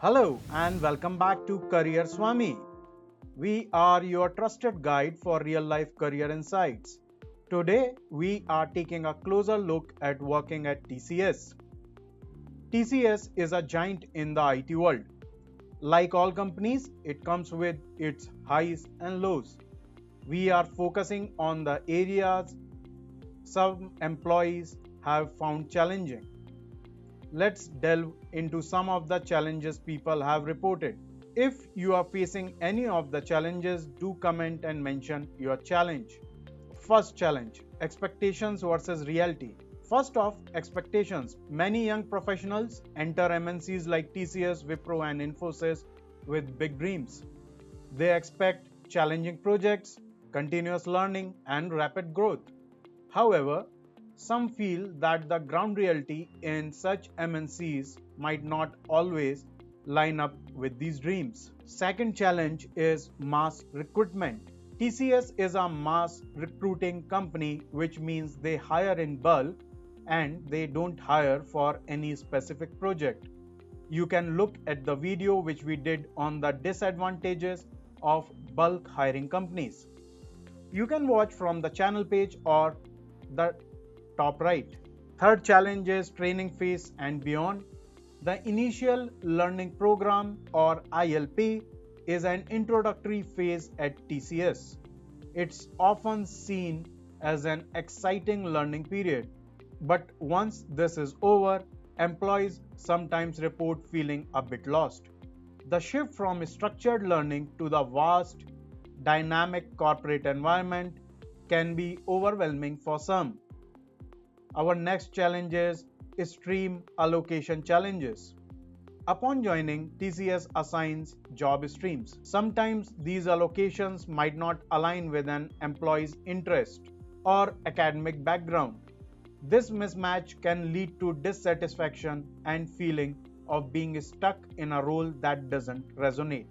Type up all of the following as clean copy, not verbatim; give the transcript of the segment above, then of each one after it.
Hello and welcome back to Careerswami. We are your trusted guide for real life career insights. Today we are taking a closer look at working at TCS. TCS is a giant in the IT world. Like all companies, it comes with its highs and lows. We are focusing on the areas some employees have found challenging. Let's delve into some of the challenges people have reported. If you are facing any of the challenges, do comment and mention your challenge. First challenge, expectations versus reality. First off, expectations. Many young professionals enter MNCs like TCS, Wipro, and Infosys with big dreams. They expect challenging projects, continuous learning, and rapid growth. However, some feel that the ground reality in such MNCs might not always line up with these dreams. Second challenge is mass recruitment. TCS is a mass recruiting company, which means they hire in bulk and they don't hire for any specific project. You can look at the video which we did on the disadvantages of bulk hiring companies. You can watch from the channel page or the top right. Third challenge is training phase and beyond. The initial learning program or ILP is an introductory phase at TCS. It's often seen as an exciting learning period, but once this is over, employees sometimes report feeling a bit lost. The shift from structured learning to the vast, dynamic corporate environment can be overwhelming for some. Our next challenge is stream allocation challenges. Upon joining, TCS assigns job streams. Sometimes these allocations might not align with an employee's interest or academic background. This mismatch can lead to dissatisfaction and feeling of being stuck in a role that doesn't resonate.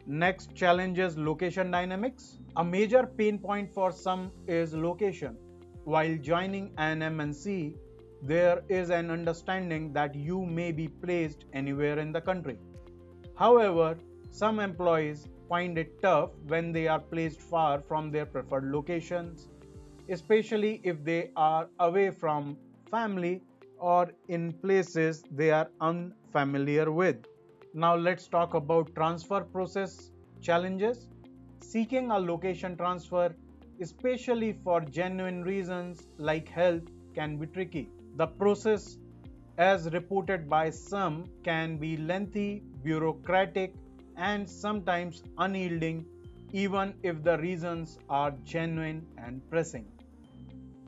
Next challenge is location dynamics. A major pain point for some is location. While joining an MNC, there is an understanding that you may be placed anywhere in the country. However, some employees find it tough when they are placed far from their preferred locations, especially if they are away from family or in places they are unfamiliar with. Now let's talk about transfer process challenges. Seeking a location transfer, especially for genuine reasons like health, can be tricky. The process, as reported by some, can be lengthy, bureaucratic, and sometimes unyielding, even if the reasons are genuine and pressing.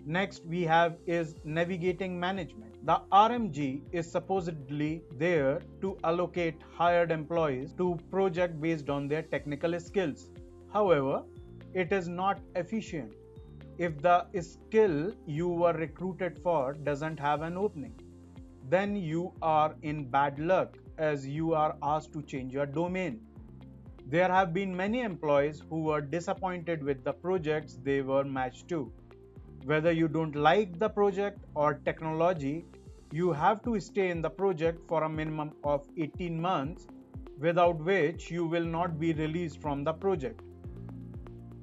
Next we have is navigating management. The RMG is supposedly there to allocate hired employees to project based on their technical skills. However, it is not efficient if the skill you were recruited for doesn't have an opening. Then you are in bad luck as you are asked to change your domain. There have been many employees who were disappointed with the projects they were matched to. Whether you don't like the project or technology, you have to stay in the project for a minimum of 18 months, without which you will not be released from the project.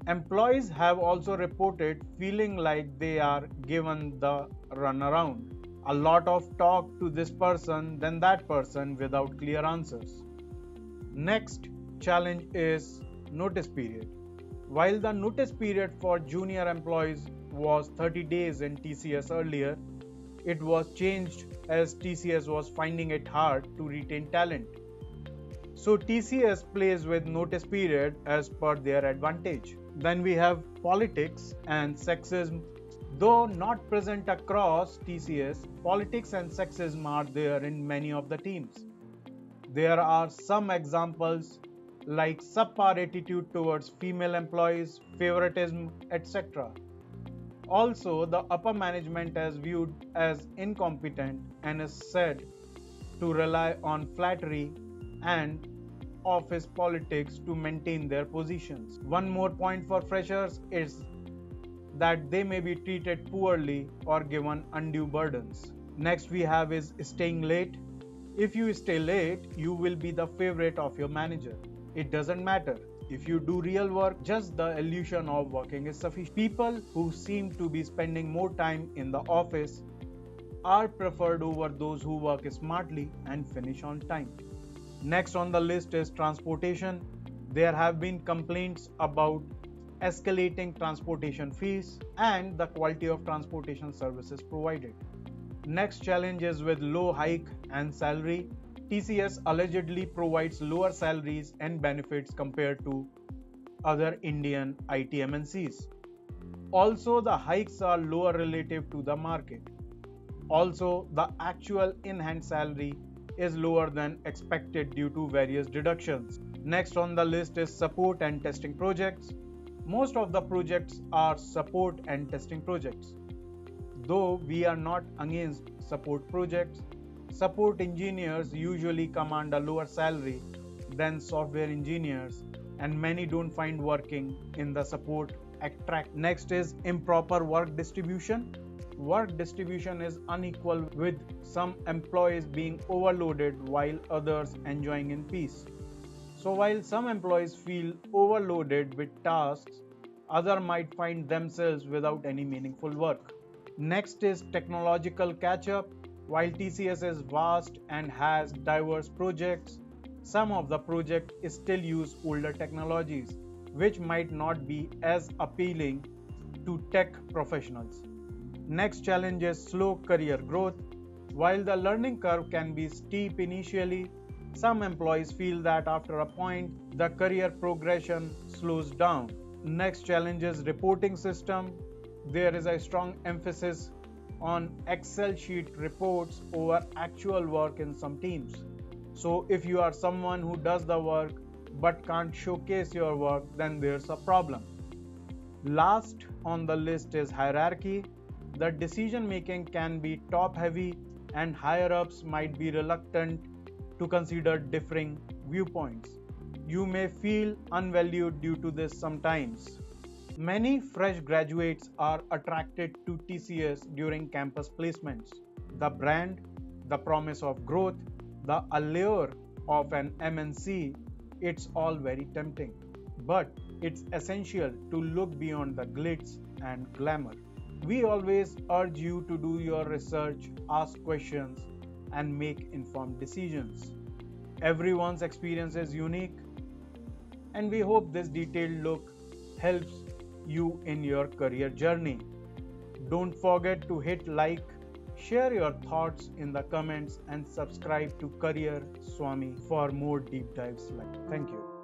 Employees have also reported feeling like they are given the runaround. A lot of talk to this person, then that person without clear answers. Next challenge is notice period. While the notice period for junior employees was 30 days in TCS earlier, it was changed as TCS was finding it hard to retain talent. So TCS plays with notice period as per their advantage. Then we have politics and sexism. Though not present across TCS, politics and sexism are there in many of the teams. There are some examples like subpar attitude towards female employees, favoritism, etc. Also, the upper management is viewed as incompetent and is said to rely on flattery and office politics to maintain their positions. One more point for freshers is that they may be treated poorly or given undue burdens. Next we have is staying late. If you stay late, you will be the favorite of your manager. It doesn't matter. If you do real work, just the illusion of working is sufficient. People who seem to be spending more time in the office are preferred over those who work smartly and finish on time. Next on the list is transportation. There have been complaints about escalating transportation fees and the quality of transportation services provided. Next challenge is with low hike and salary. TCS allegedly provides lower salaries and benefits compared to other Indian IT MNCs. Also, the hikes are lower relative to the market. Also, the actual in-hand salary is lower than expected due to various deductions. Next on the list is support and testing projects. Most of the projects are support and testing projects. Though we are not against support projects, support engineers usually command a lower salary than software engineers, and many don't find working in the support attract. Next is improper work distribution. Work distribution is unequal, with some employees being overloaded while others enjoying in peace. So while some employees feel overloaded with tasks, others might find themselves without any meaningful work. Next is technological catch-up. While TCS is vast and has diverse projects, some of the projects still use older technologies, which might not be as appealing to tech professionals. Next challenge is slow career growth. While the learning curve can be steep initially, some employees feel that after a point, the career progression slows down. Next challenge is reporting system. There is a strong emphasis on Excel sheet reports over actual work in some teams. So if you are someone who does the work but can't showcase your work, then there's a problem. Last on the list is hierarchy. The decision making can be top heavy, and higher ups might be reluctant to consider differing viewpoints. You may feel unvalued due to this sometimes. Many fresh graduates are attracted to TCS during campus placements. The brand, the promise of growth, the allure of an MNC, it's all very tempting. But it's essential to look beyond the glitz and glamour. We always urge you to do your research, ask questions, and make informed decisions. Everyone's experience is unique, and we hope this detailed look helps you in your career journey. Don't forget to hit like, share your thoughts in the comments, and subscribe to Career Swami for more deep dives. Thank you.